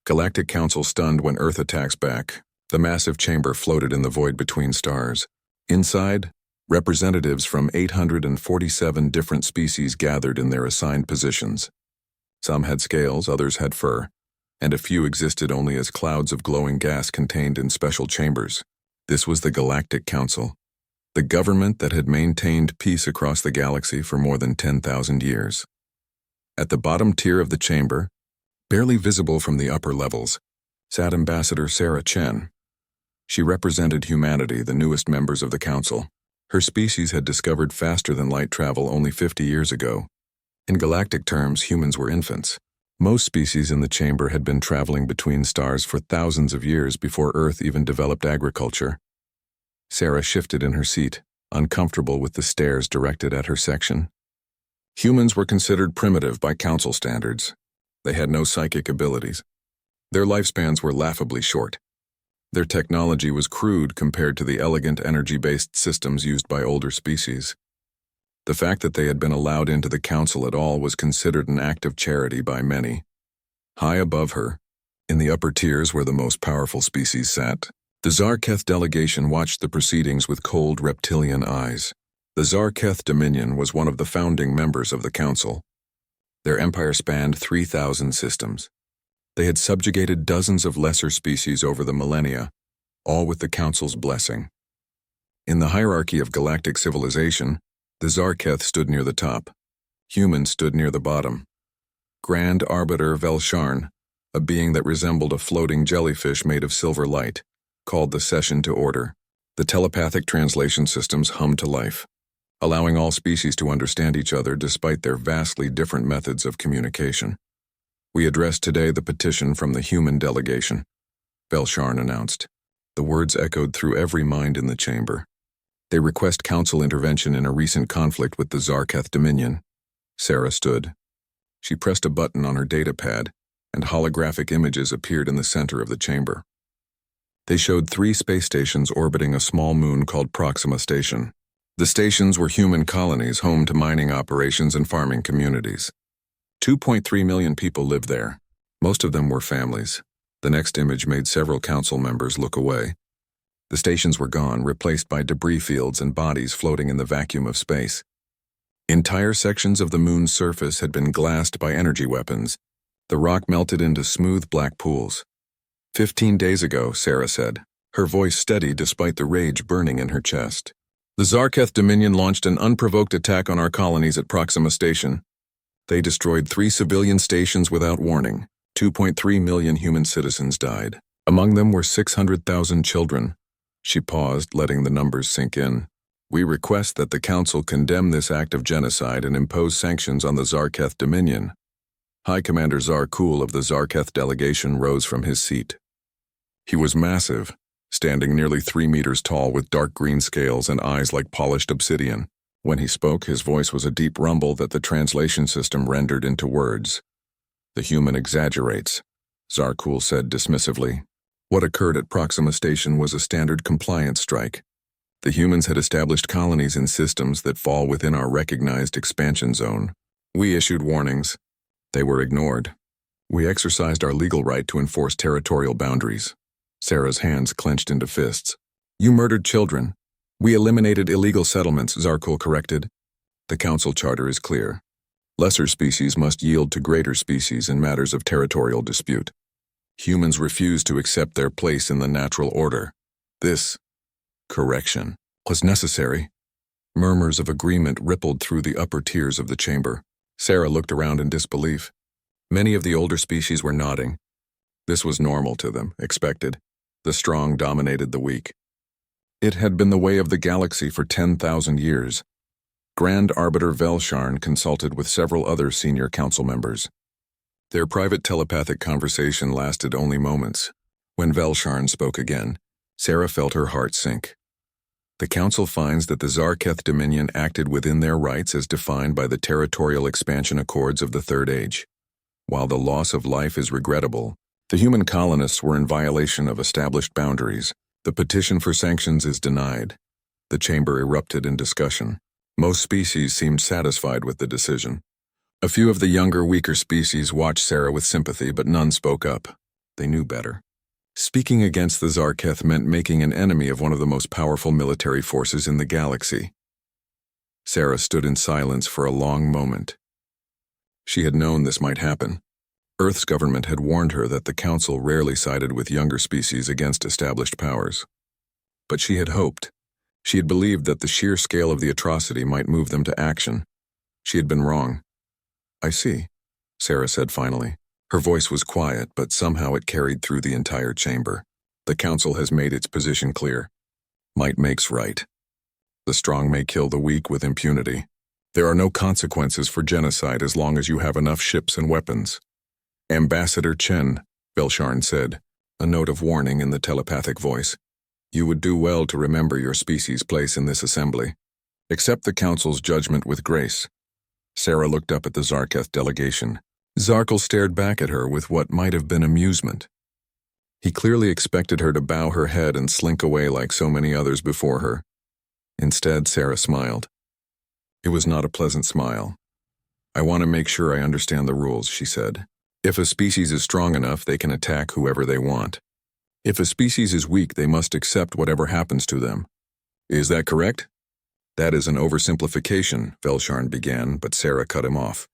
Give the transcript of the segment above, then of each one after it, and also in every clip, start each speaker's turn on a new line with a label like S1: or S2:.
S1: Galactic Council stunned when Earth attacks back. The massive chamber floated in the void between stars. Inside, representatives from 847 different species gathered in their assigned positions. Some had scales, others had fur, and a few existed only as clouds of glowing gas contained in special chambers. This was the Galactic Council, the government that had maintained peace across the galaxy for more than 10,000 years. At the bottom tier of the chamber, barely visible from the upper levels, sat Ambassador Sarah Chen. She represented humanity, the newest members of the Council. Her species had discovered faster than light travel only 50 years ago. In galactic terms, humans were infants. Most species in the chamber had been traveling between stars for thousands of years before Earth even developed agriculture. Sarah shifted in her seat, uncomfortable with the stares directed at her section. Humans were considered primitive by Council standards. They had no psychic abilities. Their lifespans were laughably short. Their technology was crude compared to the elegant energy-based systems used by older species. The fact that they had been allowed into the Council at all was considered an act of charity by many. High above her, in the upper tiers where the most powerful species sat, the Zarketh delegation watched the proceedings with cold reptilian eyes. The Zarketh Dominion was one of the founding members of the Council. Their empire spanned 3,000 systems. They had subjugated dozens of lesser species over the millennia, all with the Council's blessing. In the hierarchy of galactic civilization, the Zarketh stood near the top. Humans stood near the bottom. Grand Arbiter Velsharn, a being that resembled a floating jellyfish made of silver light, called the session to order. The telepathic translation systems hummed to life, allowing all species to understand each other despite their vastly different methods of communication. "We address today the petition from the human delegation," Velsharn announced. The words echoed through every mind in the chamber. "They request Council intervention in a recent conflict with the Zarketh Dominion." Sarah stood. She pressed a button on her datapad, and holographic images appeared in the center of the chamber. They showed 3 space stations orbiting a small moon called Proxima Station. The stations were human colonies home to mining operations and farming communities. 2.3 million people lived there. Most of them were families. The next image made several Council members look away. The stations were gone, replaced by debris fields and bodies floating in the vacuum of space. Entire sections of the moon's surface had been glassed by energy weapons. The rock melted into smooth black pools. 15 days ago, Sarah said, her voice steady despite the rage burning in her chest. "The Zarketh Dominion launched an unprovoked attack on our colonies at Proxima Station. They destroyed 3 civilian stations without warning. 2.3 million human citizens died. Among them were 600,000 children." She paused, letting the numbers sink in. "We request that the Council condemn this act of genocide and impose sanctions on the Zarketh Dominion." High Commander Zarkul of the Zarketh delegation rose from his seat. He was massive, standing nearly 3 meters tall with dark green scales and eyes like polished obsidian. When he spoke, his voice was a deep rumble that the translation system rendered into words. "The human exaggerates," Zarkul said dismissively. What occurred at Proxima Station was a standard compliance strike. The humans had established colonies in systems that fall within our recognized expansion zone. We issued warnings. They were ignored. We exercised our legal right to enforce territorial boundaries. Sarah's hands clenched into fists. "You murdered children." "We eliminated illegal settlements," Zarkul corrected. "The Council charter is clear. Lesser species must yield to greater species in matters of territorial dispute. Humans refuse to accept their place in the natural order. This correction was necessary." Murmurs of agreement rippled through the upper tiers of the chamber. Sarah looked around in disbelief. Many of the older species were nodding. This was normal to them, expected. The strong dominated the weak. It had been the way of the galaxy for 10,000 years. Grand Arbiter Velsharn consulted with several other senior Council members. Their private telepathic conversation lasted only moments. When Velsharn spoke again, Sarah felt her heart sink. "The Council finds that the Zarketh Dominion acted within their rights as defined by the Territorial Expansion Accords of the Third Age. While the loss of life is regrettable, the human colonists were in violation of established boundaries. The petition for sanctions is denied." The chamber erupted in discussion. Most species seemed satisfied with the decision. A few of the younger, weaker species watched Sarah with sympathy, but none spoke up. They knew better. Speaking against the Zarketh meant making an enemy of one of the most powerful military forces in the galaxy. Sarah stood in silence for a long moment. She had known this might happen. Earth's government had warned her that the Council rarely sided with younger species against established powers. But she had hoped. She had believed that the sheer scale of the atrocity might move them to action. She had been wrong. "I see," Sarah said finally. Her voice was quiet, but somehow it carried through the entire chamber. "The Council has made its position clear. Might makes right. The strong may kill the weak with impunity. There are no consequences for genocide as long as you have enough ships and weapons." "Ambassador Chen," Belsharn said, a note of warning in the telepathic voice. "You would do well to remember your species' place in this assembly. Accept the Council's judgment with grace." Sarah looked up at the Zarketh delegation. Zarkul stared back at her with what might have been amusement. He clearly expected her to bow her head and slink away like so many others before her. Instead, Sarah smiled. It was not a pleasant smile. "I want to make sure I understand the rules," she said. "If a species is strong enough, they can attack whoever they want. If a species is weak, they must accept whatever happens to them. Is that correct?" "That is an oversimplification," Belsharn began, but Sarah cut him off.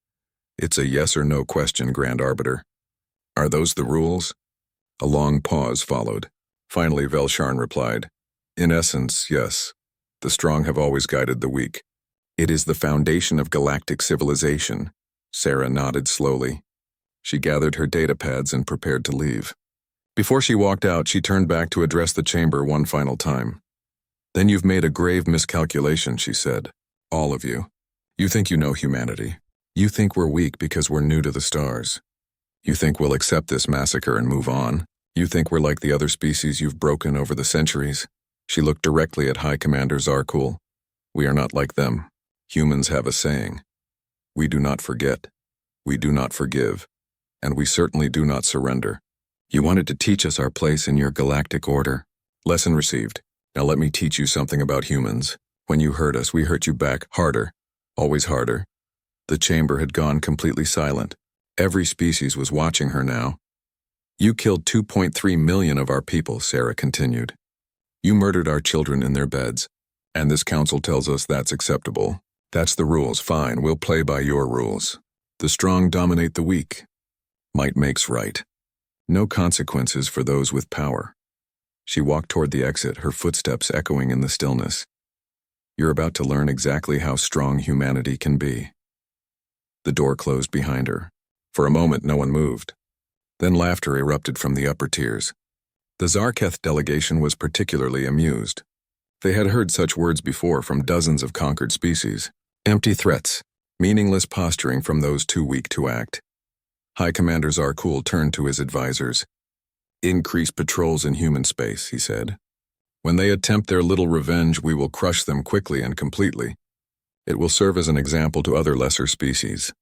S1: "It's a yes or no question, Grand Arbiter." "Are those the rules?" A long pause followed. Finally, Belsharn replied, "In essence, yes. The strong have always guided the weak. It is the foundation of galactic civilization." Sarah nodded slowly. She gathered her datapads and prepared to leave. Before she walked out, she turned back to address the chamber one final time. "Then you've made a grave miscalculation," she said. "All of you. You think you know humanity. You think we're weak because we're new to the stars. You think we'll accept this massacre and move on. You think we're like the other species you've broken over the centuries." She looked directly at High Commander Zarkul. "We are not like them. Humans have a saying. We do not forget. We do not forgive. And we certainly do not surrender. You wanted to teach us our place in your galactic order. Lesson received. Now let me teach you something about humans. When you hurt us, we hurt you back harder. Always harder." The chamber had gone completely silent. Every species was watching her now. "You killed 2.3 million of our people," Sarah continued. "You murdered our children in their beds. And this council tells us that's acceptable. That's the rules. Fine, we'll play by your rules. The strong dominate the weak. Might makes right. No consequences for those with power." She walked toward the exit, her footsteps echoing in the stillness. "You're about to learn exactly how strong humanity can be." The door closed behind her. For a moment, no one moved. Then laughter erupted from the upper tiers. The Zarketh delegation was particularly amused. They had heard such words before from dozens of conquered species. Empty threats, meaningless posturing from those too weak to act. High Commander Zarkul turned to his advisors. "Increase patrols in human space," he said. "When they attempt their little revenge, we will crush them quickly and completely. It will serve as an example to other lesser species."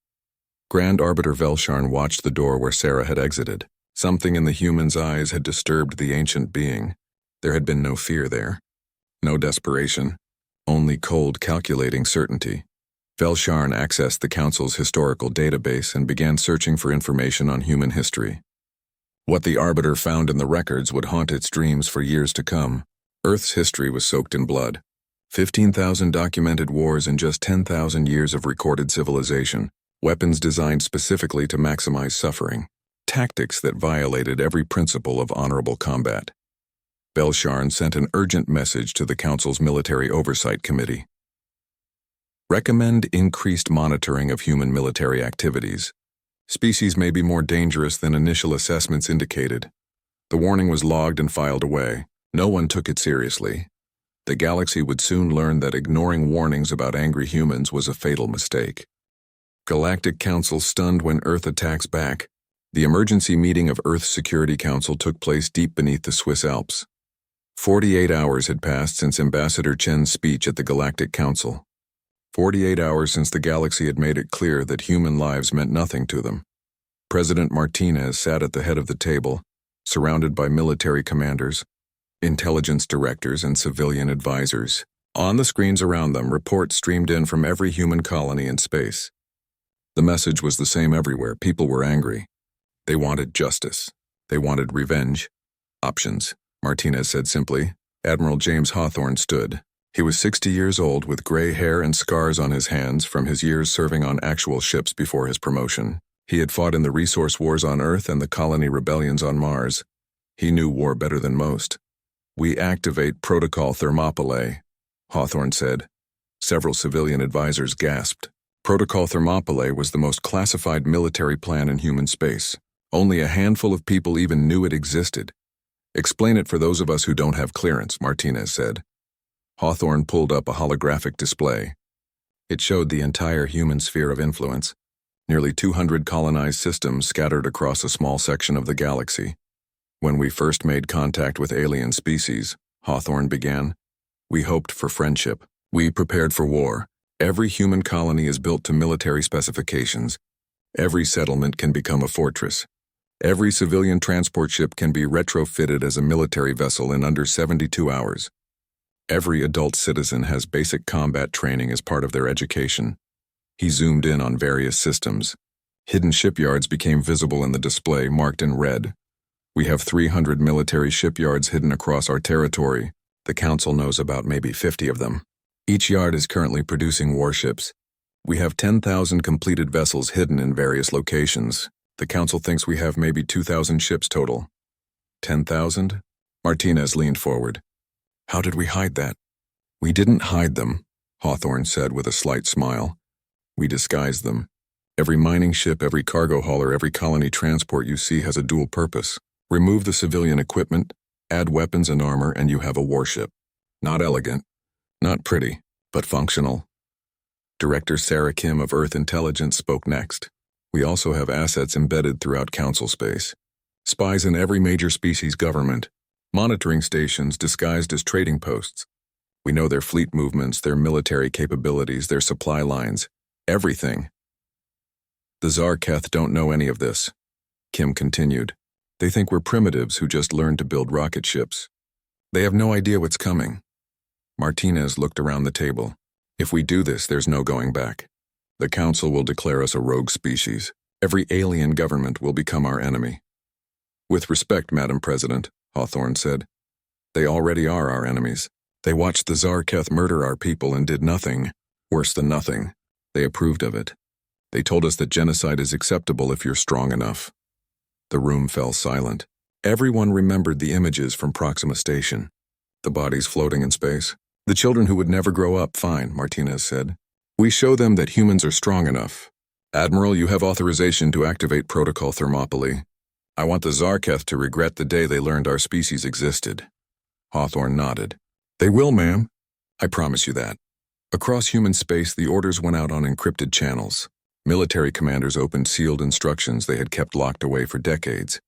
S1: Grand Arbiter Belsharn watched the door where Sarah had exited. Something in the human's eyes had disturbed the ancient being. There had been no fear there. No desperation. Only cold, calculating certainty. Belsharn accessed the Council's historical database and began searching for information on human history. What the Arbiter found in the records would haunt its dreams for years to come. Earth's history was soaked in blood. 15,000 documented wars and just 10,000 years of recorded civilization. Weapons designed specifically to maximize suffering. Tactics that violated every principle of honorable combat. Belsharn sent an urgent message to the Council's Military Oversight Committee. Recommend increased monitoring of human military activities. Species may be more dangerous than initial assessments indicated. The warning was logged and filed away. No one took it seriously. The galaxy would soon learn that ignoring warnings about angry humans was a fatal mistake. Galactic Council stunned when Earth attacks back. The emergency meeting of Earth's Security Council took place deep beneath the Swiss Alps. 48 hours had passed since Ambassador Chen's speech at the Galactic Council. 48 hours since the galaxy had made it clear that human lives meant nothing to them. President Martinez sat at the head of the table, surrounded by military commanders, intelligence directors, and civilian advisors. On the screens around them, reports streamed in from every human colony in space. The message was the same everywhere. People were angry. They wanted justice. They wanted revenge. Options, Martinez said simply. Admiral James Hawthorne stood. He was 60 years old with gray hair and scars on his hands from his years serving on actual ships before his promotion. He had fought in the resource wars on Earth and the colony rebellions on Mars. He knew war better than most. "We activate Protocol Thermopylae," Hawthorne said. Several civilian advisors gasped. Protocol Thermopylae was the most classified military plan in human space. Only a handful of people even knew it existed. "Explain it for those of us who don't have clearance," Martinez said. Hawthorne pulled up a holographic display. It showed the entire human sphere of influence, nearly 200 colonized systems scattered across a small section of the galaxy. "When we first made contact with alien species," Hawthorne began, "we hoped for friendship. We prepared for war. Every human colony is built to military specifications. Every settlement can become a fortress. Every civilian transport ship can be retrofitted as a military vessel in under 72 hours. Every adult citizen has basic combat training as part of their education." He zoomed in on various systems. Hidden shipyards became visible in the display, marked in red. "We have 300 military shipyards hidden across our territory. The Council knows about maybe 50 of them. Each yard is currently producing warships. We have 10,000 completed vessels hidden in various locations. The Council thinks we have maybe 2,000 ships total." 10,000? Martinez leaned forward. "How did we hide that?" "We didn't hide them," Hawthorne said with a slight smile. "We disguised them. Every mining ship, every cargo hauler, every colony transport you see has a dual purpose. Remove the civilian equipment, add weapons and armor, and you have a warship. Not elegant, not pretty, but functional." Director Sarah Kim of Earth Intelligence spoke next. "We also have assets embedded throughout Council space. Spies in every major species government. Monitoring stations disguised as trading posts. We know their fleet movements, their military capabilities, their supply lines. Everything. The Zarketh don't know any of this," Kim continued. "They think we're primitives who just learned to build rocket ships. They have no idea what's coming." Martinez looked around the table. "If we do this, there's no going back. The Council will declare us a rogue species. Every alien government will become our enemy." "With respect, Madam President," Hawthorne said, "they already are our enemies. They watched the Zarketh murder our people and did nothing. Worse than nothing. They approved of it. They told us that genocide is acceptable if you're strong enough." The room fell silent. Everyone remembered the images from Proxima Station. The bodies floating in space. "The children who would never grow up, fine," Martinez said. "We show them that humans are strong enough. Admiral, you have authorization to activate Protocol Thermopylae. I want the Zarketh to regret the day they learned our species existed." Hawthorne nodded. "They will, ma'am. I promise you that." Across human space, the orders went out on encrypted channels. Military commanders opened sealed instructions they had kept locked away for decades.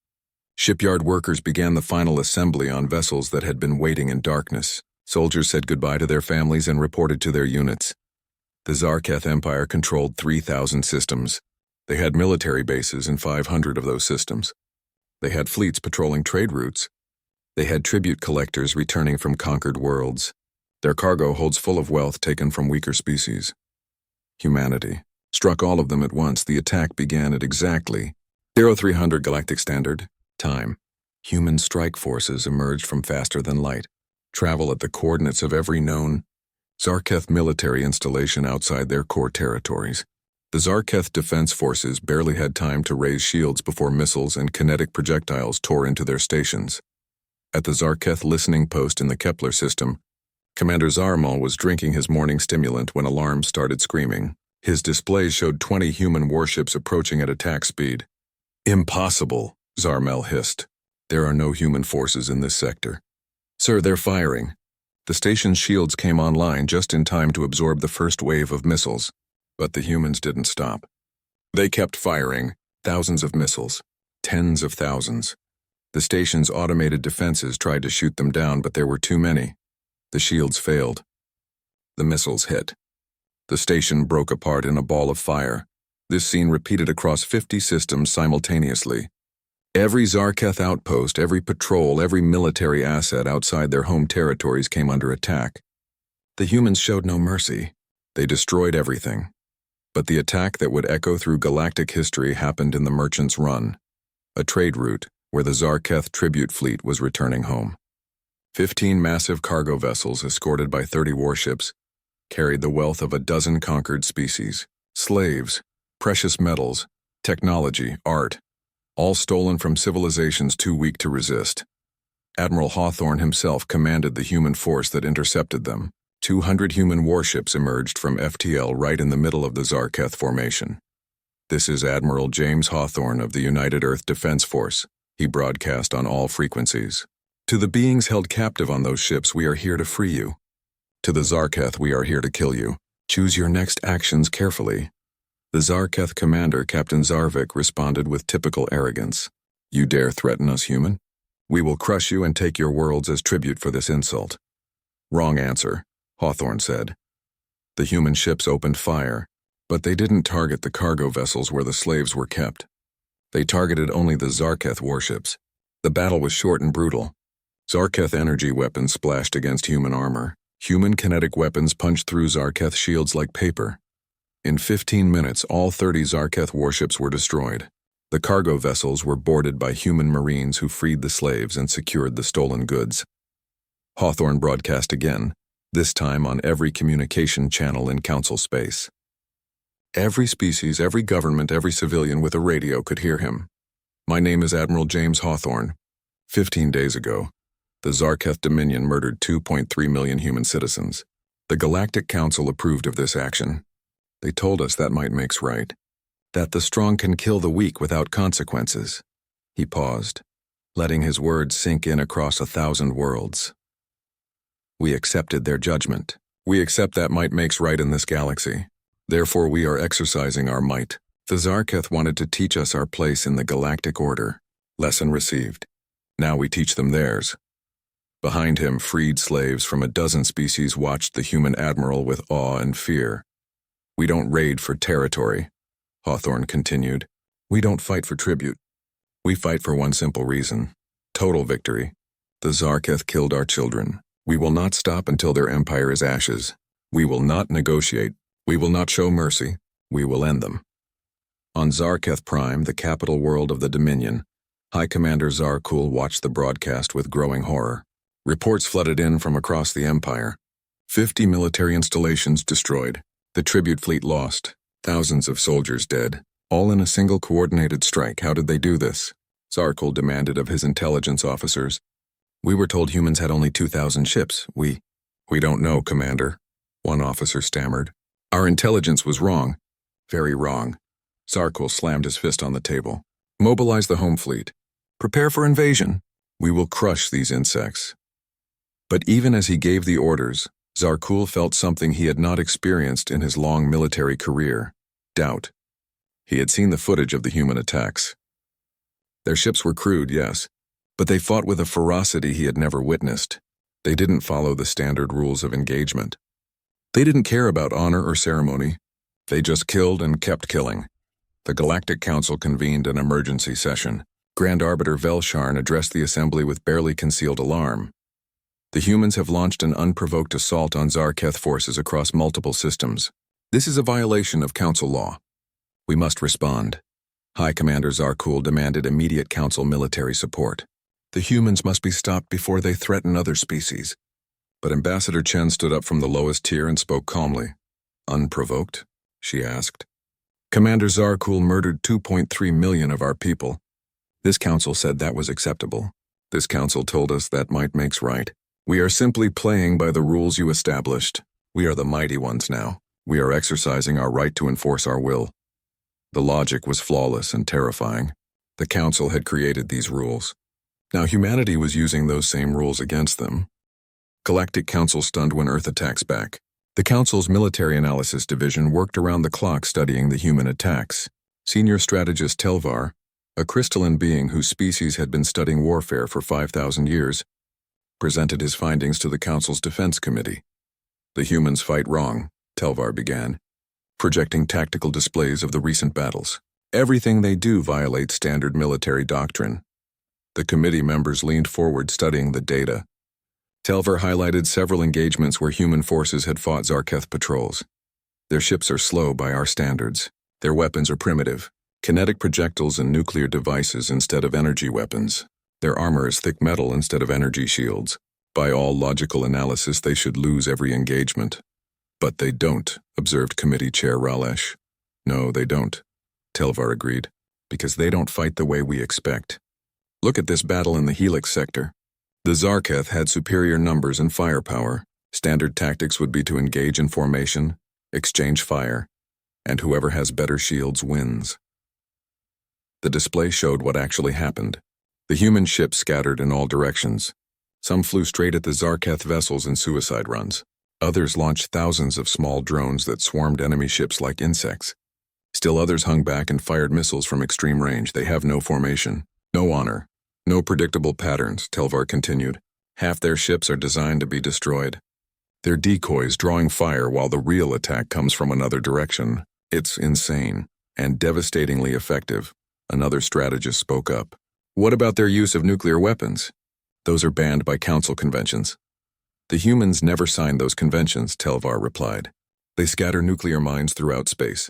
S1: Shipyard workers began the final assembly on vessels that had been waiting in darkness. Soldiers said goodbye to their families and reported to their units. The Zarketh Empire controlled 3,000 systems. They had military bases in 500 of those systems. They had fleets patrolling trade routes. They had tribute collectors returning from conquered worlds. Their cargo holds full of wealth taken from weaker species. Humanity struck all of them at once. The attack began at exactly 0300 Galactic Standard Time. Human strike forces emerged from faster than light, travel at the coordinates of every known Zarketh military installation outside their core territories. The Zarketh Defense Forces barely had time to raise shields before missiles and kinetic projectiles tore into their stations. At the Zarketh listening post in the Kepler system, Commander Zarmal was drinking his morning stimulant when alarms started screaming. His display showed 20 human warships approaching at attack speed. "Impossible," Zarmal hissed. "There are no human forces in this sector." "Sir, they're firing." The station's shields came online just in time to absorb the first wave of missiles. But the humans didn't stop. They kept firing, thousands of missiles, tens of thousands. The station's automated defenses tried to shoot them down, but there were too many. The shields failed. The missiles hit. The station broke apart in a ball of fire. This scene repeated across 50 systems simultaneously. Every Zarketh outpost, every patrol, every military asset outside their home territories came under attack. The humans showed no mercy. They destroyed everything. But the attack that would echo through galactic history happened in the Merchant's Run, a trade route where the Zarketh tribute fleet was returning home. 15 massive cargo vessels escorted by 30 warships carried the wealth of a dozen conquered species, slaves, precious metals, technology, art, all stolen from civilizations too weak to resist. Admiral Hawthorne himself commanded the human force that intercepted them. 200 human warships emerged from FTL right in the middle of the Zarketh formation. "This is Admiral James Hawthorne of the United Earth Defense Force," he broadcast on all frequencies. "To the beings held captive on those ships, we are here to free you. To the Zarketh, we are here to kill you. Choose your next actions carefully." The Zarketh commander, Captain Zarvik, responded with typical arrogance. "You dare threaten us, human? We will crush you and take your worlds as tribute for this insult." "Wrong answer," Hawthorne said. The human ships opened fire, but they didn't target the cargo vessels where the slaves were kept. They targeted only the Zarketh warships. The battle was short and brutal. Zarketh energy weapons splashed against human armor. Human kinetic weapons punched through Zarketh shields like paper. In 15 minutes, all 30 Zarketh warships were destroyed. The cargo vessels were boarded by human marines who freed the slaves and secured the stolen goods. Hawthorne broadcast again, this time on every communication channel in Council space. Every species, every government, every civilian with a radio could hear him. "My name is Admiral James Hawthorne. 15 days ago, the Zarketh Dominion murdered 2.3 million human citizens. The Galactic Council approved of this action. They told us that might makes right. That the strong can kill the weak without consequences." He paused, letting his words sink in across 1,000 worlds. "We accepted their judgment. We accept that might makes right in this galaxy. Therefore we are exercising our might. The Zarketh wanted to teach us our place in the galactic order. Lesson received. Now we teach them theirs." Behind him, freed slaves from a dozen species watched the human admiral with awe and fear. "We don't raid for territory," Hawthorne continued. "We don't fight for tribute. We fight for one simple reason: total victory. The Zarketh killed our children. We will not stop until their empire is ashes. We will not negotiate. We will not show mercy. We will end them." On Zarketh Prime, the capital world of the Dominion, High Commander Zarkul watched the broadcast with growing horror. Reports flooded in from across the Empire. 50 military installations destroyed. The tribute fleet lost. Thousands of soldiers dead. All in a single coordinated strike. How did they do this? Zarkul demanded of his intelligence officers. "We were told humans had only 2,000 ships. We don't know, Commander," one officer stammered. "Our intelligence was wrong. Very wrong." Zarkul slammed his fist on the table. "Mobilize the home fleet. Prepare for invasion. We will crush these insects." But even as he gave the orders, Zarkul felt something he had not experienced in his long military career: doubt. He had seen the footage of the human attacks. Their ships were crude, yes, but they fought with a ferocity he had never witnessed. They didn't follow the standard rules of engagement. They didn't care about honor or ceremony. They just killed and kept killing. The Galactic Council convened an emergency session. Grand Arbiter Velsharn addressed the assembly with barely concealed alarm. "The humans have launched an unprovoked assault on Zarketh forces across multiple systems. This is a violation of Council law. We must respond." High Commander Zarkul demanded immediate Council military support. "The humans must be stopped before they threaten other species." But Ambassador Chen stood up from the lowest tier and spoke calmly. "Unprovoked?" she asked. "Commander Zarkul murdered 2.3 million of our people. This council said that was acceptable. This council told us that might makes right. We are simply playing by the rules you established. We are the mighty ones now. We are exercising our right to enforce our will." The logic was flawless and terrifying. The council had created these rules. Now humanity was using those same rules against them. Galactic Council stunned when Earth attacks back. The Council's Military Analysis Division worked around the clock studying the human attacks. Senior strategist Telvar, a crystalline being whose species had been studying warfare for 5,000 years, presented his findings to the Council's Defense Committee. "The humans fight wrong," Telvar began, projecting tactical displays of the recent battles. "Everything they do violates standard military doctrine." The committee members leaned forward studying the data. Telvar highlighted several engagements where human forces had fought Zarketh patrols. "Their ships are slow by our standards. Their weapons are primitive. Kinetic projectiles and nuclear devices instead of energy weapons. Their armor is thick metal instead of energy shields. By all logical analysis, they should lose every engagement. But they don't, observed Committee Chair Ralesh. No, they don't, Telvar agreed, because they don't fight the way we expect. Look at this battle in the Helix sector. The Zarketh had superior numbers and firepower. Standard tactics would be to engage in formation, exchange fire, and whoever has better shields wins. The display showed what actually happened. The human ships scattered in all directions. Some flew straight at the Zarketh vessels in suicide runs. Others launched thousands of small drones that swarmed enemy ships like insects. Still others hung back and fired missiles from extreme range. They have no formation, no honor, no predictable patterns, Telvar continued. Half their ships are designed to be destroyed. They're decoys drawing fire while the real attack comes from another direction. It's insane and devastatingly effective. Another strategist spoke up. What about their use of nuclear weapons? Those are banned by council conventions. The humans never signed those conventions, Telvar replied. They scatter nuclear mines throughout space.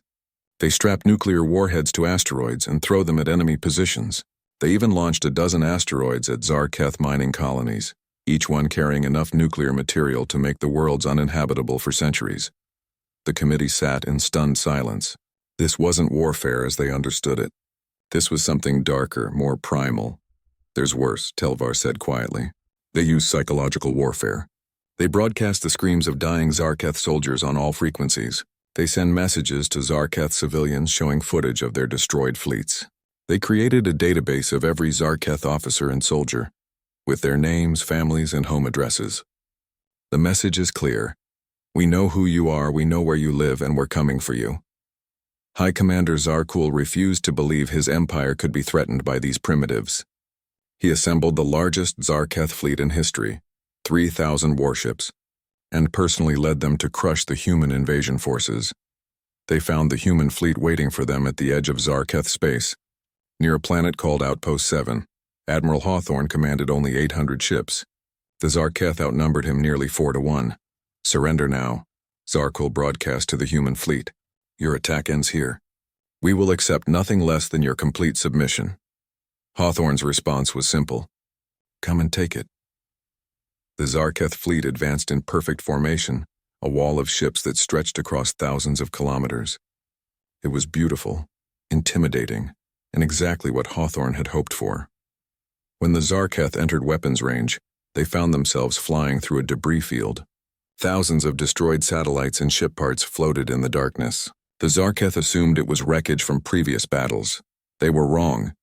S1: They strap nuclear warheads to asteroids and throw them at enemy positions. They even launched a dozen asteroids at Zarketh mining colonies, each one carrying enough nuclear material to make the worlds uninhabitable for centuries. The committee sat in stunned silence. This wasn't warfare as they understood it. This was something darker, more primal. There's worse, Telvar said quietly. They use psychological warfare. They broadcast the screams of dying Zarketh soldiers on all frequencies. They send messages to Zarketh civilians showing footage of their destroyed fleets. They created a database of every Zarketh officer and soldier, with their names, families, and home addresses. The message is clear. We know who you are, we know where you live, and we're coming for you. High Commander Zarkul refused to believe his empire could be threatened by these primitives. He assembled the largest Zarketh fleet in history, 3,000 warships, and personally led them to crush the human invasion forces. They found the human fleet waiting for them at the edge of Zarketh space, near a planet called Outpost 7. Admiral Hawthorne commanded only 800 ships. The Zarketh outnumbered him nearly 4-1. Surrender now, Zarkul broadcast to the human fleet. Your attack ends here. We will accept nothing less than your complete submission. Hawthorne's response was simple. Come and take it. The Zarketh fleet advanced in perfect formation, a wall of ships that stretched across thousands of kilometers. It was beautiful, intimidating, and exactly what Hawthorne had hoped for. When the Zarketh entered weapons range, they found themselves flying through a debris field. Thousands of destroyed satellites and ship parts floated in the darkness. The Zarketh assumed it was wreckage from previous battles. They were wrong.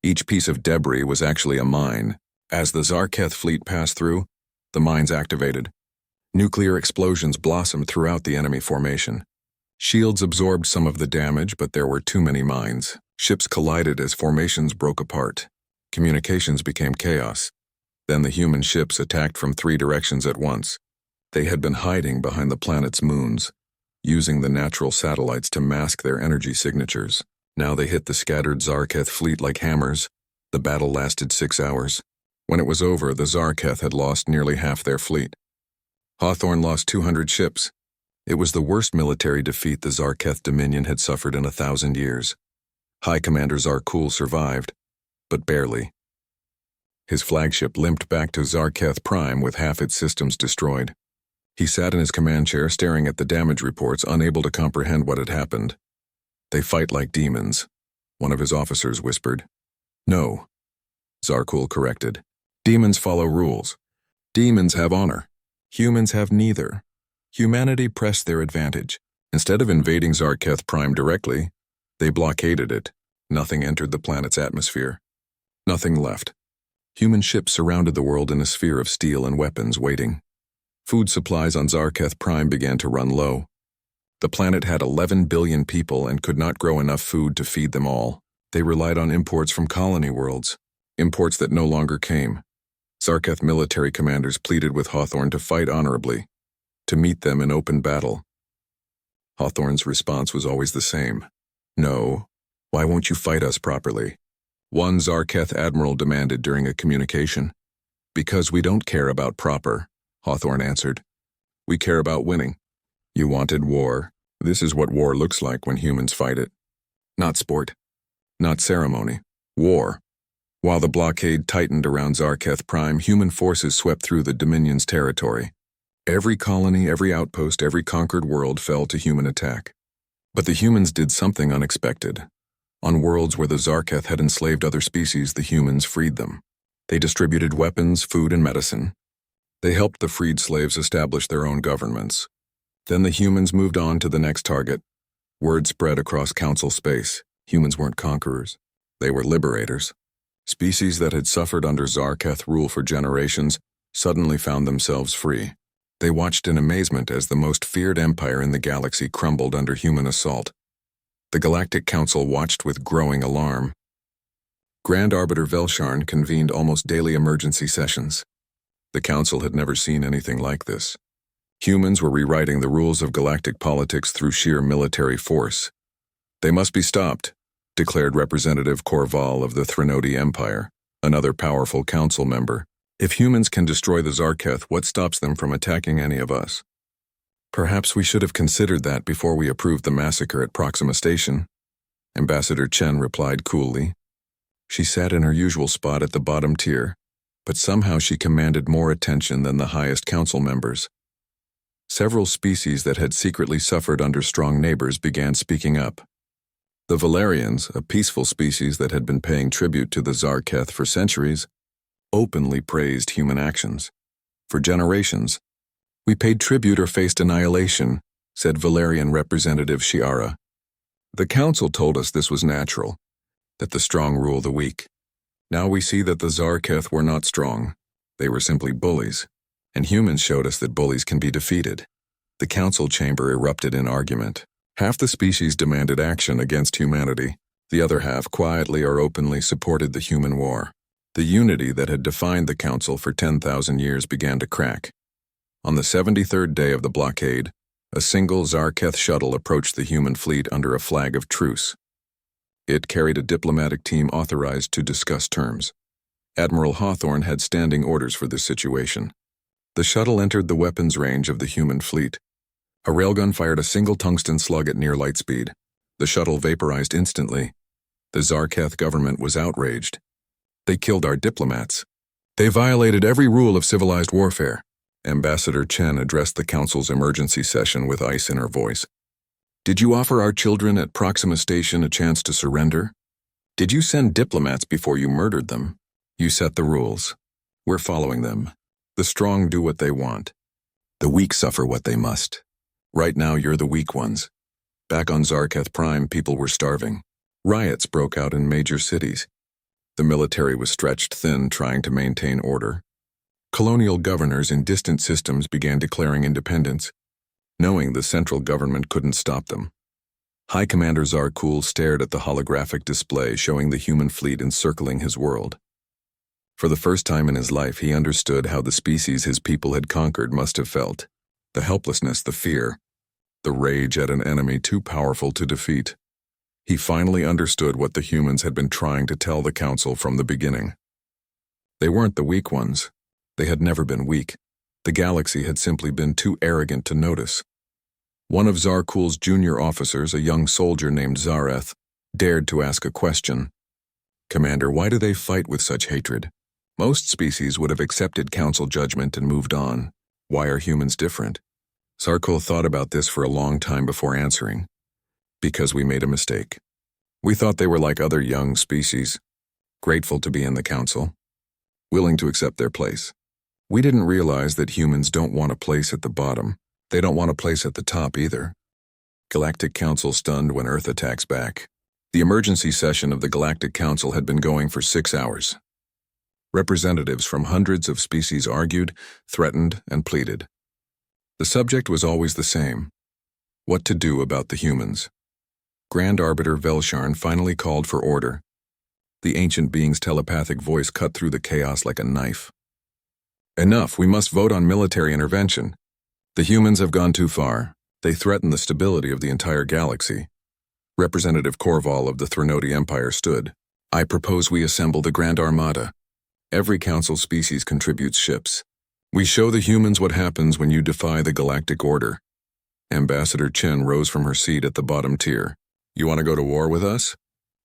S1: Each piece of debris was actually a mine. As the Zarketh fleet passed through, the mines activated. Nuclear explosions blossomed throughout the enemy formation. Shields absorbed some of the damage, but there were too many mines. Ships collided as formations broke apart. Communications became chaos. Then the human ships attacked from 3 directions at once. They had been hiding behind the planet's moons, using the natural satellites to mask their energy signatures. Now they hit the scattered Zarketh fleet like hammers. The battle lasted 6 hours. When it was over, the Zarketh had lost nearly half their fleet. Hawthorne lost 200 ships. It was the worst military defeat the Zarketh Dominion had suffered in 1,000 years. High Commander Zarkul survived, but barely. His flagship limped back to Zarketh Prime with half its systems destroyed. He sat in his command chair staring at the damage reports, unable to comprehend what had happened. They fight like demons, one of his officers whispered. No, Zarkul corrected. Demons follow rules. Demons have honor. Humans have neither. Humanity pressed their advantage. Instead of invading Zarketh Prime directly, they blockaded it. Nothing entered the planet's atmosphere. Nothing left. Human ships surrounded the world in a sphere of steel and weapons waiting. Food supplies on Zarketh Prime began to run low. The planet had 11 billion people and could not grow enough food to feed them all. They relied on imports from colony worlds, imports that no longer came. Zarketh military commanders pleaded with Hawthorne to fight honorably, to meet them in open battle. Hawthorne's response was always the same. No, why won't you fight us properly? One Zarketh admiral demanded during a communication. Because we don't care about proper, Hawthorne answered. We care about winning. You wanted war. This is what war looks like when humans fight it. Not sport. not ceremony. War. While the blockade tightened around Zarketh Prime, human forces swept through the Dominion's territory. Every colony, every outpost, every conquered world fell to human attack. But the humans did something unexpected. On worlds where the Zarketh had enslaved other species, the humans freed them. They distributed weapons, food, and medicine. They helped the freed slaves establish their own governments. Then the humans moved on to the next target. Word spread across Council space. Humans weren't conquerors. They were liberators. Species that had suffered under Zarketh rule for generations suddenly found themselves free. They watched in amazement as the most feared empire in the galaxy crumbled under human assault. The Galactic Council watched with growing alarm. Grand Arbiter Velsharn convened almost daily emergency sessions. The Council had never seen anything like this. Humans were rewriting the rules of galactic politics through sheer military force. They must be stopped, declared Representative Korval of the Threnody Empire, another powerful council member. If humans can destroy the Zarketh, what stops them from attacking any of us? Perhaps we should have considered that before we approved the massacre at Proxima Station, Ambassador Chen replied coolly. She sat in her usual spot at the bottom tier, but somehow she commanded more attention than the highest council members. Several species that had secretly suffered under strong neighbors began speaking up. The Valerians, a peaceful species that had been paying tribute to the Zarketh for centuries, openly praised human actions. For generations, we paid tribute or faced annihilation, said Valerian Representative Shiara. The council told us this was natural, that the strong rule the weak. Now we see that the Zarketh were not strong. They were simply bullies, and humans showed us that bullies can be defeated. The council chamber erupted in argument. Half the species demanded action against humanity. The other half quietly or openly supported the human war. The unity that had defined the council for 10,000 years began to crack. On the 73rd day of the blockade, a single Zarketh shuttle approached the human fleet under a flag of truce. It carried a diplomatic team authorized to discuss terms. Admiral Hawthorne had standing orders for this situation. The shuttle entered the weapons range of the human fleet. A railgun fired a single tungsten slug at near light speed. The shuttle vaporized instantly. The Zarketh government was outraged. They killed our diplomats. They violated every rule of civilized warfare. Ambassador Chen addressed the council's emergency session with ice in her voice. Did you offer our children at Proxima Station a chance to surrender? Did you send diplomats before you murdered them? You set the rules. We're following them. The strong do what they want. The weak suffer what they must. Right now you're the weak ones. Back on Zarketh Prime, people were starving. Riots broke out in major cities. The military was stretched thin trying to maintain order. Colonial governors in distant systems began declaring independence, knowing the central government couldn't stop them. High Commander Zarkul stared at the holographic display showing the human fleet encircling his world. For the first time in his life, he understood how the species his people had conquered must have felt. The helplessness, the fear, the rage at an enemy too powerful to defeat. He finally understood what the humans had been trying to tell the council from the beginning. They weren't the weak ones. They had never been weak. The galaxy had simply been too arrogant to notice. One of Zarkul's junior officers, a young soldier named Zareth, dared to ask a question. Commander, why do they fight with such hatred? Most species would have accepted council judgment and moved on. Why are humans different? Zarkul thought about this for a long time before answering. Because we made a mistake. We thought they were like other young species, grateful to be in the council, willing to accept their place. We didn't realize that humans don't want a place at the bottom. They don't want a place at the top either. Galactic Council stunned when Earth attacks back. The emergency session of the Galactic Council had been going for 6 hours. Representatives from hundreds of species argued, threatened, and pleaded. The subject was always the same: what to do about the humans. Grand Arbiter Velsharn finally called for order. The ancient being's telepathic voice cut through the chaos like a knife. Enough, we must vote on military intervention. The humans have gone too far. They threaten the stability of the entire galaxy. Representative Korval of the Threnody Empire stood. I propose we assemble the Grand Armada. Every council species contributes ships. We show the humans what happens when you defy the galactic order. Ambassador Chen rose from her seat at the bottom tier. You want to go to war with us?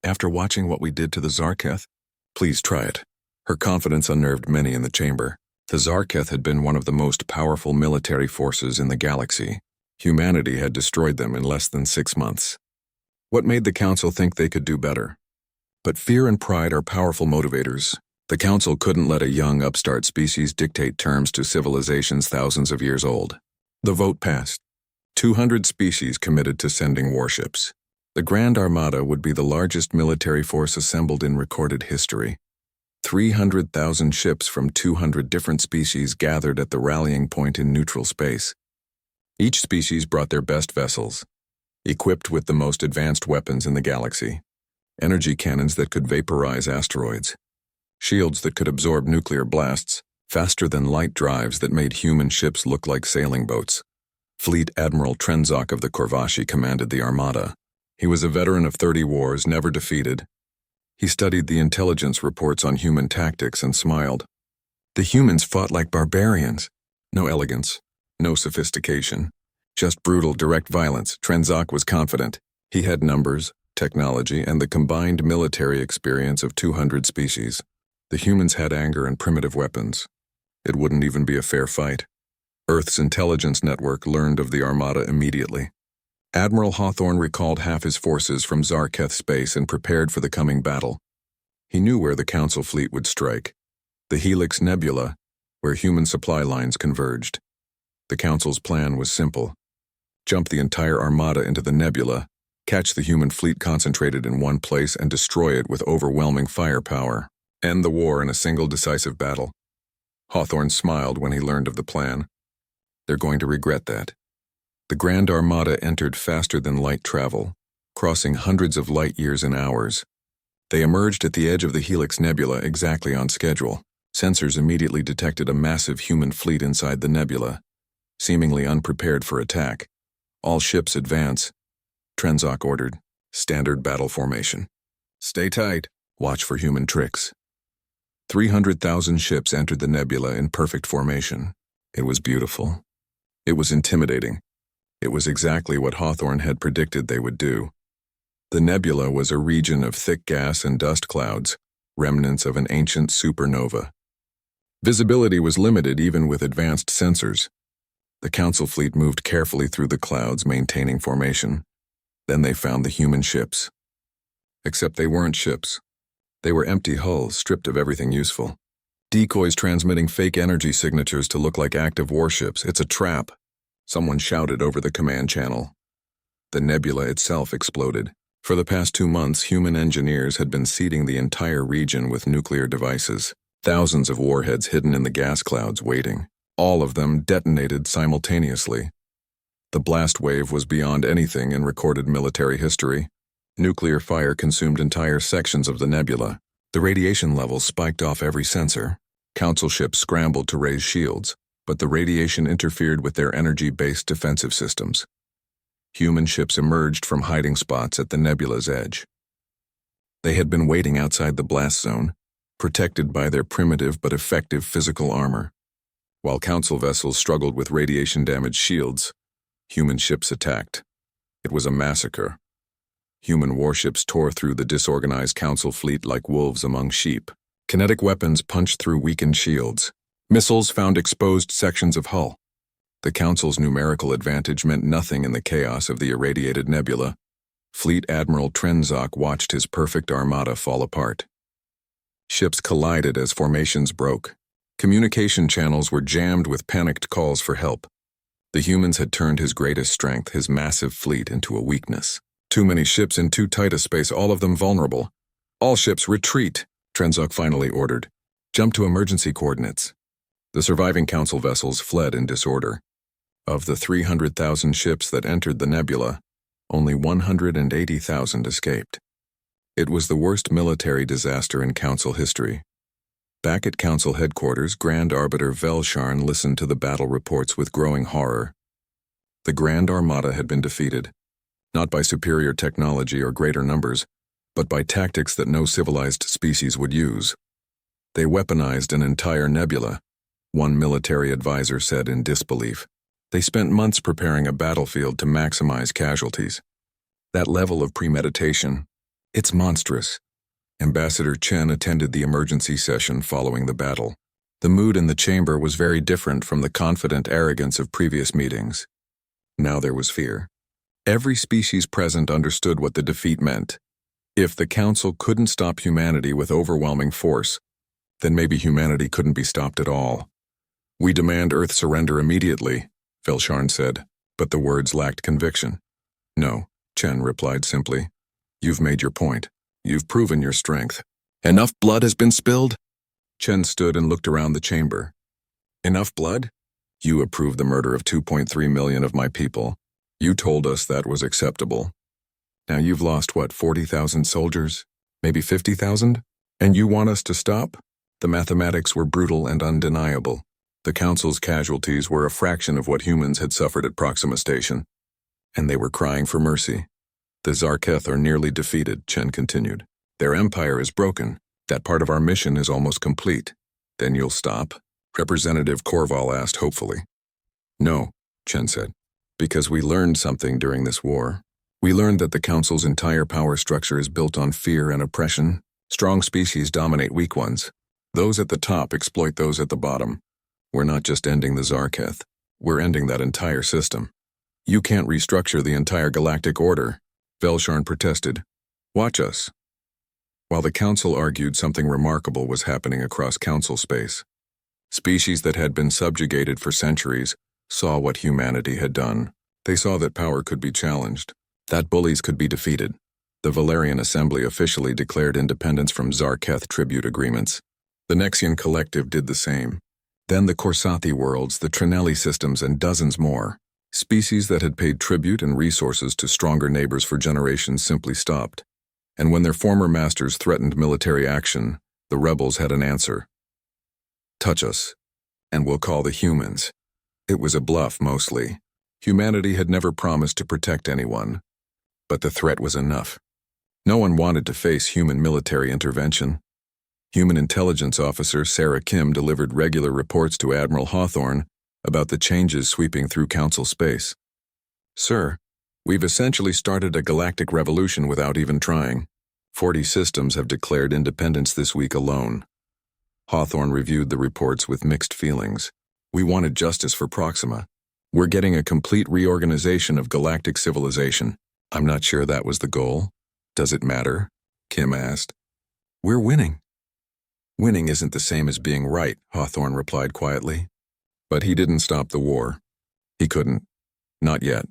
S1: After watching what we did to the Zarketh? Please try it. Her confidence unnerved many in the chamber. The Zarketh had been one of the most powerful military forces in the galaxy. Humanity had destroyed them in less than 6 months. What made the Council think they could do better? But fear and pride are powerful motivators. The Council couldn't let a young, upstart species dictate terms to civilizations thousands of years old. The vote passed. 200 species committed to sending warships. The Grand Armada would be the largest military force assembled in recorded history. 300,000 ships from 200 different species gathered at the rallying point in neutral space. Each species brought their best vessels, equipped with the most advanced weapons in the galaxy. Energy cannons that could vaporize asteroids, shields that could absorb nuclear blasts, faster-than-light drives that made human ships look like sailing boats. Fleet Admiral Trenzok of the Korvashi commanded the Armada. He was a veteran of 30 wars, never defeated. He studied the intelligence reports on human tactics and smiled. The humans fought like barbarians. No elegance, no sophistication, just brutal, direct violence. Trenzok was confident. He had numbers, technology, and the combined military experience of 200 species. The humans had anger and primitive weapons. It wouldn't even be a fair fight. Earth's intelligence network learned of the Armada immediately. Admiral Hawthorne recalled half his forces from Zarketh space and prepared for the coming battle. He knew where the Council fleet would strike. The Helix Nebula, where human supply lines converged. The Council's plan was simple. Jump the entire Armada into the nebula, catch the human fleet concentrated in one place and destroy it with overwhelming firepower. End the war in a single decisive battle. Hawthorne smiled when he learned of the plan. They're going to regret that. The Grand Armada entered faster than light travel, crossing hundreds of light years in hours. They emerged at the edge of the Helix Nebula exactly on schedule. Sensors immediately detected a massive human fleet inside the nebula, seemingly unprepared for attack. All ships advance. Trenzok ordered. Standard battle formation. Stay tight. Watch for human tricks. 300,000 ships entered the nebula in perfect formation. It was beautiful. It was intimidating. It was exactly what Hawthorne had predicted they would do. The nebula was a region of thick gas and dust clouds, remnants of an ancient supernova. Visibility was limited even with advanced sensors. The Council fleet moved carefully through the clouds, maintaining formation. Then they found the human ships. Except they weren't ships. They were empty hulls, stripped of everything useful. Decoys transmitting fake energy signatures to look like active warships. It's a trap. Someone shouted over the command channel. The nebula itself exploded. For the past 2 months, human engineers had been seeding the entire region with nuclear devices. Thousands of warheads hidden in the gas clouds waiting. All of them detonated simultaneously. The blast wave was beyond anything in recorded military history. Nuclear fire consumed entire sections of the nebula. The radiation levels spiked off every sensor. Council ships scrambled to raise shields, but the radiation interfered with their energy-based defensive systems. Human ships emerged from hiding spots at the nebula's edge. They had been waiting outside the blast zone, protected by their primitive but effective physical armor. While Council vessels struggled with radiation-damaged shields, human ships attacked. It was a massacre. Human warships tore through the disorganized Council fleet like wolves among sheep. Kinetic weapons punched through weakened shields. Missiles found exposed sections of hull. The Council's numerical advantage meant nothing in the chaos of the irradiated nebula. Fleet Admiral Trenzok watched his perfect armada fall apart. Ships collided as formations broke. Communication channels were jammed with panicked calls for help. The humans had turned his greatest strength, his massive fleet, into a weakness. Too many ships in too tight a space, all of them vulnerable. All ships retreat, Trenzok finally ordered. Jump to emergency coordinates. The surviving Council vessels fled in disorder. Of the 300,000 ships that entered the nebula, only 180,000 escaped. It was the worst military disaster in Council history. Back at Council headquarters, Grand Arbiter Velsharn listened to the battle reports with growing horror. The Grand Armada had been defeated, not by superior technology or greater numbers, but by tactics that no civilized species would use. They weaponized an entire nebula, one military advisor said in disbelief. They spent months preparing a battlefield to maximize casualties. That level of premeditation, It's monstrous. Ambassador Chen attended the emergency session following the battle. The mood in the chamber was very different from the confident arrogance of previous meetings. Now there was fear. Every species present understood what the defeat meant. If the Council couldn't stop humanity with overwhelming force, then maybe humanity couldn't be stopped at all. "We demand Earth surrender immediately," Velsharn said, but the words lacked conviction. "No," Chen replied simply. "You've made your point. You've proven your strength." "Enough blood has been spilled?" Chen stood and looked around the chamber. "Enough blood? You approved the murder of 2.3 million of my people. You told us that was acceptable. Now you've lost, what, 40,000 soldiers? Maybe 50,000? And you want us to stop?" The mathematics were brutal and undeniable. The Council's casualties were a fraction of what humans had suffered at Proxima Station. And they were crying for mercy. "The Zarketh are nearly defeated," Chen continued. "Their empire is broken. That part of our mission is almost complete. Then you'll stop?" Representative Korval asked hopefully. "No," Chen said, "because we learned something during this war. We learned that the Council's entire power structure is built on fear and oppression. Strong species dominate weak ones. Those at the top exploit those at the bottom. We're not just ending the Zarketh. We're ending that entire system. You can't restructure the entire galactic order," Velsharn protested. "Watch us." While the Council argued, something remarkable was happening across Council space. Species that had been subjugated for centuries saw what humanity had done. They saw that power could be challenged, that bullies could be defeated. The Valerian Assembly officially declared independence from Zarketh tribute agreements. The Nexian Collective did the same. Then the Korsathi worlds, the Trinelli systems, and dozens more. Species that had paid tribute and resources to stronger neighbors for generations simply stopped. And when their former masters threatened military action, the rebels had an answer. "Touch us, and we'll call the humans." It was a bluff, mostly. Humanity had never promised to protect anyone. But the threat was enough. No one wanted to face human military intervention. Human intelligence officer Sarah Kim delivered regular reports to Admiral Hawthorne about the changes sweeping through Council space. "Sir, we've essentially started a galactic revolution without even trying. 40 systems have declared independence this week alone." Hawthorne reviewed the reports with mixed feelings. "We wanted justice for Proxima. We're getting a complete reorganization of galactic civilization." "I'm not sure that was the goal. Does it matter?" Kim asked. "We're winning." "Winning isn't the same as being right," Hawthorne replied quietly. But he didn't stop the war. He couldn't. Not yet.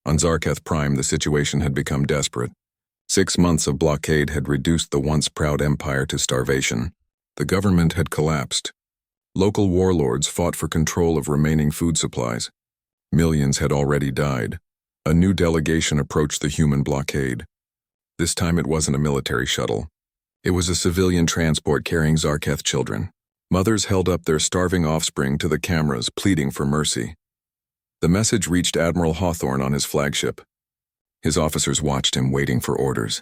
S1: On Zarketh Prime, the situation had become desperate. 6 months of blockade had reduced the once proud empire to starvation. The government had collapsed. Local warlords fought for control of remaining food supplies. Millions had already died. A new delegation approached the human blockade. This time it wasn't a military shuttle. It was a civilian transport carrying Zarketh children. Mothers held up their starving offspring to the cameras, pleading for mercy. The message reached Admiral Hawthorne on his flagship. His officers watched him, waiting for orders.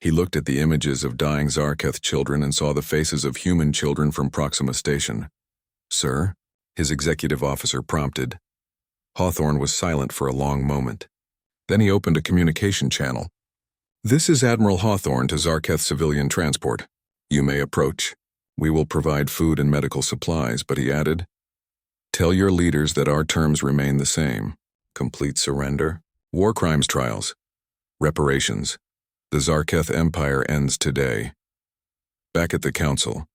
S1: He looked at the images of dying Zarketh children and saw the faces of human children from Proxima Station. "Sir?" his executive officer prompted. Hawthorne was silent for a long moment. Then he opened a communication channel. "This is Admiral Hawthorne to Zarketh Civilian Transport. You may approach. We will provide food and medical supplies," but he added, "Tell your leaders that our terms remain the same. Complete surrender, war crimes trials, reparations. The Zarketh Empire ends today." Back at the Council,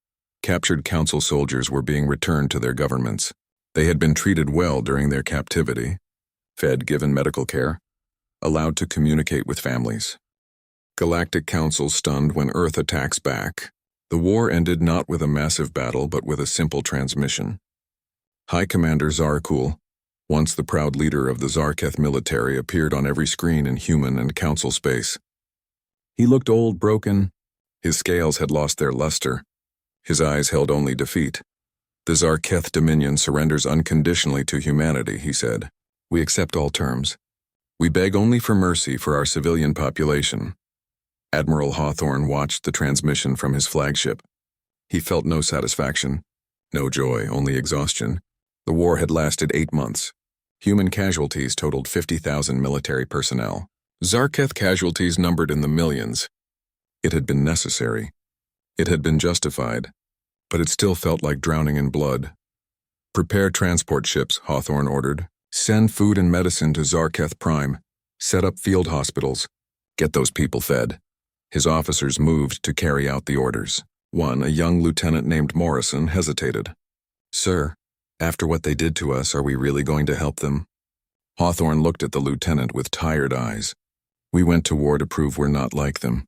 S1: captured Council soldiers were being returned to their governments. They had been treated well during their captivity, fed, given medical care, allowed to communicate with families. Galactic Council stunned when Earth attacks back. The war ended not with a massive battle, but with a simple transmission. High Commander Zarakul, once the proud leader of the Zarketh military, appeared on every screen in human and Council space. He looked old, broken. His scales had lost their luster. His eyes held only defeat. "The Zarketh Dominion surrenders unconditionally to humanity," he said. "We accept all terms. We beg only for mercy for our civilian population." Admiral Hawthorne watched the transmission from his flagship. He felt no satisfaction, no joy, only exhaustion. The war had lasted 8 months. Human casualties totaled 50,000 military personnel. Zarketh casualties numbered in the millions. It had been necessary. It had been justified. But it still felt like drowning in blood. "Prepare transport ships," Hawthorne ordered. "Send food and medicine to Zarketh Prime. Set up field hospitals. Get those people fed." His officers moved to carry out the orders. One, a young lieutenant named Morrison, hesitated. "Sir, after what they did to us, are we really going to help them?" Hawthorne looked at the lieutenant with tired eyes. "We went to war to prove we're not like them.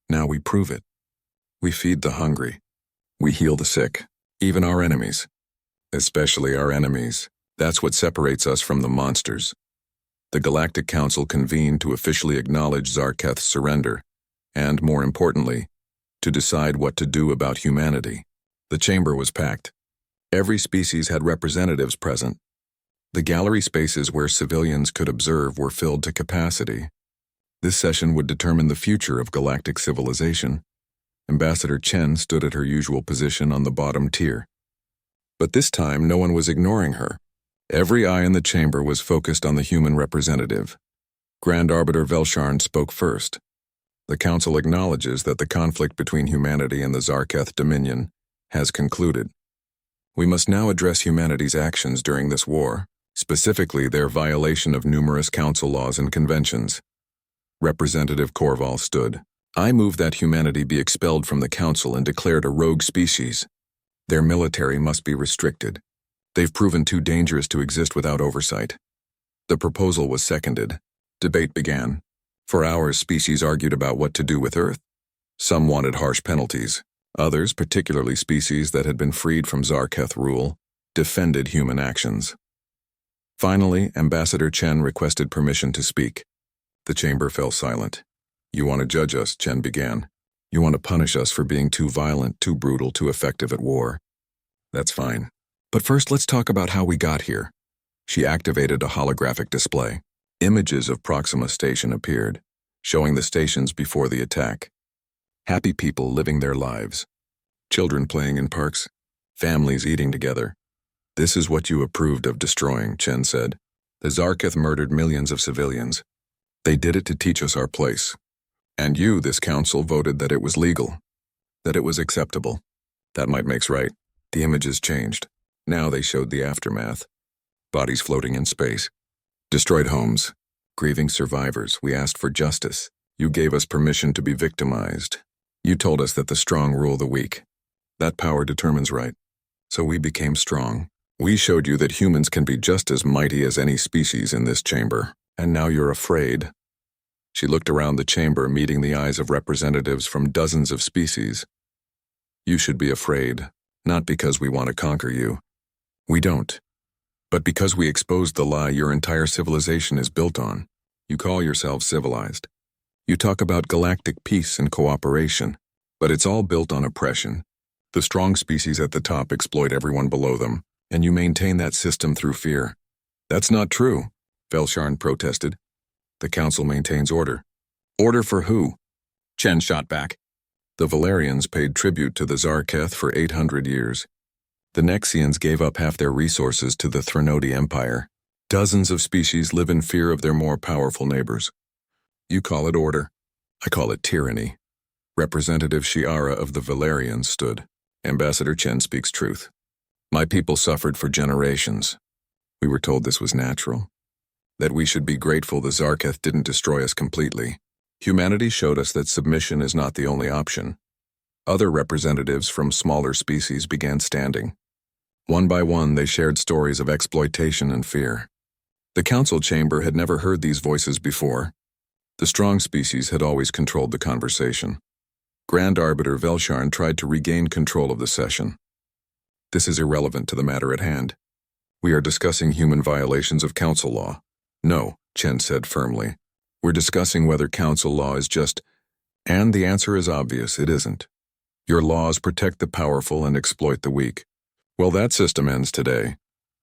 S1: Now we prove it. We feed the hungry. We heal the sick, even our enemies. Especially our enemies. That's what separates us from the monsters." The Galactic Council convened to officially acknowledge Zarketh's surrender, and, more importantly, to decide what to do about humanity. The chamber was packed. Every species had representatives present. The gallery spaces where civilians could observe were filled to capacity. This session would determine the future of galactic civilization. Ambassador Chen stood at her usual position on the bottom tier. But this time, no one was ignoring her. Every eye in the chamber was focused on the human representative. Grand Arbiter Velsharn spoke first. "The Council acknowledges that the conflict between humanity and the Zarketh Dominion has concluded. We must now address humanity's actions during this war, specifically their violation of numerous Council laws and conventions." Representative Korval stood. "I move that humanity be expelled from the Council and declared a rogue species. Their military must be restricted. They've proven too dangerous to exist without oversight." The proposal was seconded. Debate began. For hours, species argued about what to do with Earth. Some wanted harsh penalties. Others, particularly species that had been freed from Zarketh rule, defended human actions. Finally, Ambassador Chen requested permission to speak. The chamber fell silent. "You want to judge us," Chen began. "You want to punish us for being too violent, too brutal, too effective at war. That's fine. But first, let's talk about how we got here." She activated a holographic display. Images of Proxima Station appeared, showing the stations before the attack. Happy people living their lives. Children playing in parks. Families eating together. "This is what you approved of destroying," Chen said. "The Zarketh murdered millions of civilians. They did it to teach us our place. And you, this council, voted that it was legal. That it was acceptable. That might makes right." The images changed. Now they showed the aftermath. Bodies floating in space. Destroyed homes. Grieving survivors. We asked for justice. You gave us permission to be victimized. You told us that the strong rule the weak. That power determines right. So we became strong. We showed you that humans can be just as mighty as any species in this chamber. And now you're afraid." She looked around the chamber, meeting the eyes of representatives from dozens of species. "You should be afraid, not because we want to conquer you. We don't. But because we exposed the lie your entire civilization is built on. You call yourselves civilized. You talk about galactic peace and cooperation, but it's all built on oppression. The strong species at the top exploit everyone below them, and you maintain that system through fear." "That's not true," Velsharn protested. "The Council maintains order." "Order for who?" Chen shot back. "The Valerians paid tribute to the Zarketh for 800 years. The Nexians gave up half their resources to the Threnodi Empire. Dozens of species live in fear of their more powerful neighbors. You call it order. I call it tyranny." Representative Shiara of the Valerians stood. "Ambassador Chen speaks truth. My people suffered for generations. We were told this was natural. That we should be grateful the Zarketh didn't destroy us completely. Humanity showed us that submission is not the only option." Other representatives from smaller species began standing. One by one, they shared stories of exploitation and fear. The council chamber had never heard these voices before. The strong species had always controlled the conversation. Grand Arbiter Velsharn tried to regain control of the session. "This is irrelevant to the matter at hand. We are discussing human violations of council law." "No," Chen said firmly. "We're discussing whether council law is just, and the answer is obvious, it isn't. Your laws protect the powerful and exploit the weak. Well, that system ends today.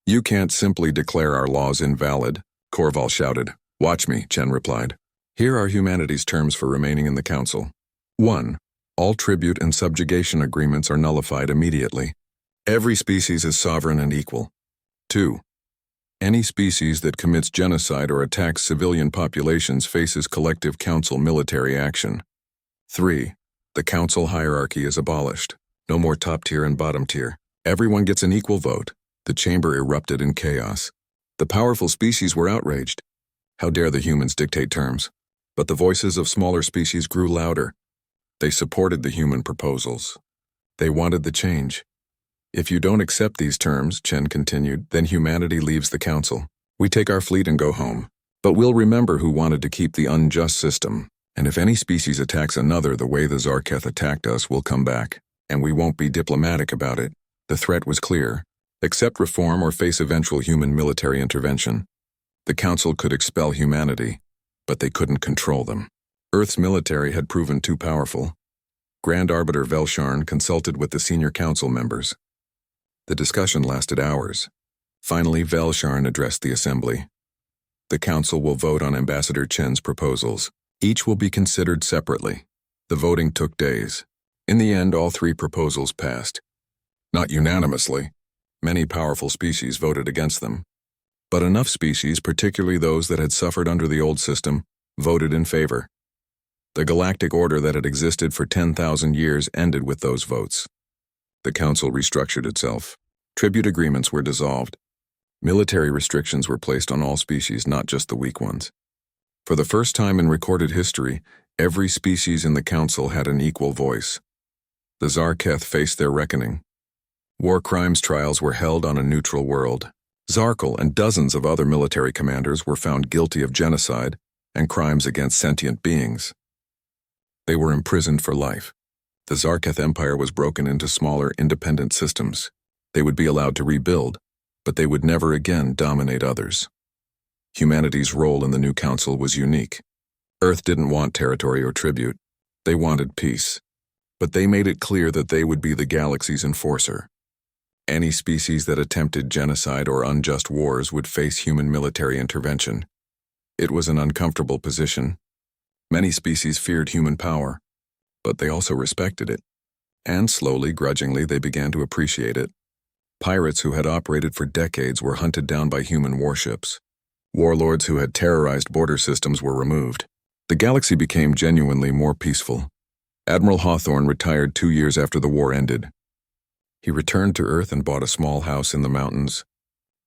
S1: You can't simply declare our laws invalid," Korval shouted. "Watch me," Chen replied. "Here are humanity's terms for remaining in the council. 1. All tribute and subjugation agreements are nullified immediately. Every species is sovereign and equal. 2. Any species that commits genocide or attacks civilian populations faces collective council military action. 3. The council hierarchy is abolished. No more top tier and bottom tier. Everyone gets an equal vote. The chamber erupted in chaos. The powerful species were outraged. How dare the humans dictate terms? But the voices of smaller species grew louder. They supported the human proposals. They wanted the change. If you don't accept these terms, Chen continued, then humanity leaves the council. We take our fleet and go home. But we'll remember who wanted to keep the unjust system. And if any species attacks another the way the Zarketh attacked us, we'll come back. And we won't be diplomatic about it. The threat was clear. Accept reform or face eventual human military intervention. The council could expel humanity, but they couldn't control them. Earth's military had proven too powerful. Grand Arbiter Velsharn consulted with the senior council members. The discussion lasted hours. Finally, Velsharn addressed the assembly. The council will vote on Ambassador Chen's proposals. Each will be considered separately. The voting took days. In the end, all three proposals passed. Not unanimously. Many powerful species voted against them. But enough species, particularly those that had suffered under the old system, voted in favor. The galactic order that had existed for 10,000 years ended with those votes. The council restructured itself. Tribute agreements were dissolved. Military restrictions were placed on all species, not just the weak ones. For the first time in recorded history, every species in the council had an equal voice. The Zarketh faced their reckoning. War crimes trials were held on a neutral world. Zarkal and dozens of other military commanders were found guilty of genocide and crimes against sentient beings. They were imprisoned for life. The Zarketh Empire was broken into smaller, independent systems. They would be allowed to rebuild, but they would never again dominate others. Humanity's role in the new council was unique. Earth didn't want territory or tribute. They wanted peace. But they made it clear that they would be the galaxy's enforcer. Any species that attempted genocide or unjust wars would face human military intervention. It was an uncomfortable position. Many species feared human power, but they also respected it. And slowly, grudgingly, they began to appreciate it. Pirates who had operated for decades were hunted down by human warships. Warlords who had terrorized border systems were removed. The galaxy became genuinely more peaceful. Admiral Hawthorne retired 2 years after the war ended. He returned to Earth and bought a small house in the mountains.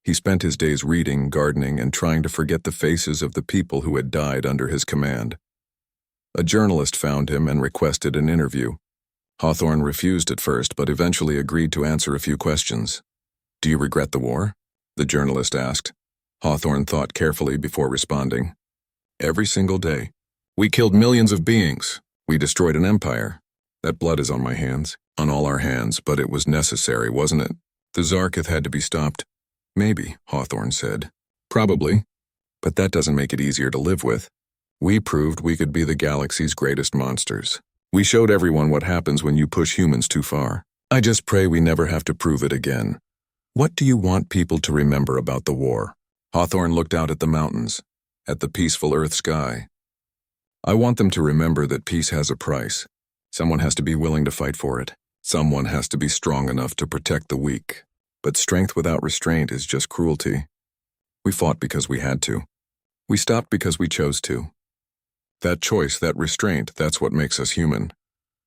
S1: He spent his days reading, gardening, and trying to forget the faces of the people who had died under his command. A journalist found him and requested an interview. Hawthorne refused at first, but eventually agreed to answer a few questions. "Do you regret the war?" the journalist asked. Hawthorne thought carefully before responding. "Every single day. We killed millions of beings. We destroyed an empire. That blood is on my hands, on all our hands, but it was necessary, wasn't it? The Zarketh had to be stopped." "Maybe," Hawthorne said. "Probably. But that doesn't make it easier to live with. We proved we could be the galaxy's greatest monsters. We showed everyone what happens when you push humans too far. I just pray we never have to prove it again. What do you want people to remember about the war?" Hawthorne looked out at the mountains, at the peaceful Earth sky. "I want them to remember that peace has a price. Someone has to be willing to fight for it. Someone has to be strong enough to protect the weak. But strength without restraint is just cruelty. We fought because we had to. We stopped because we chose to. That choice, that restraint, that's what makes us human."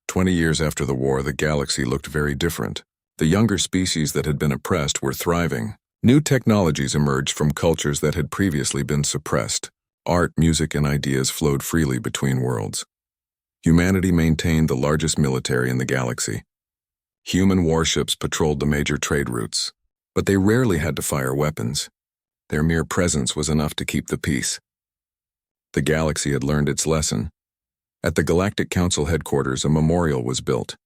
S1: 20 years after the war, the galaxy looked very different. The younger species that had been oppressed were thriving. New technologies emerged from cultures that had previously been suppressed. Art, music, and ideas flowed freely between worlds. Humanity maintained the largest military in the galaxy. Human warships patrolled the major trade routes, but they rarely had to fire weapons. Their mere presence was enough to keep the peace. The galaxy had learned its lesson. At the Galactic Council headquarters, a memorial was built.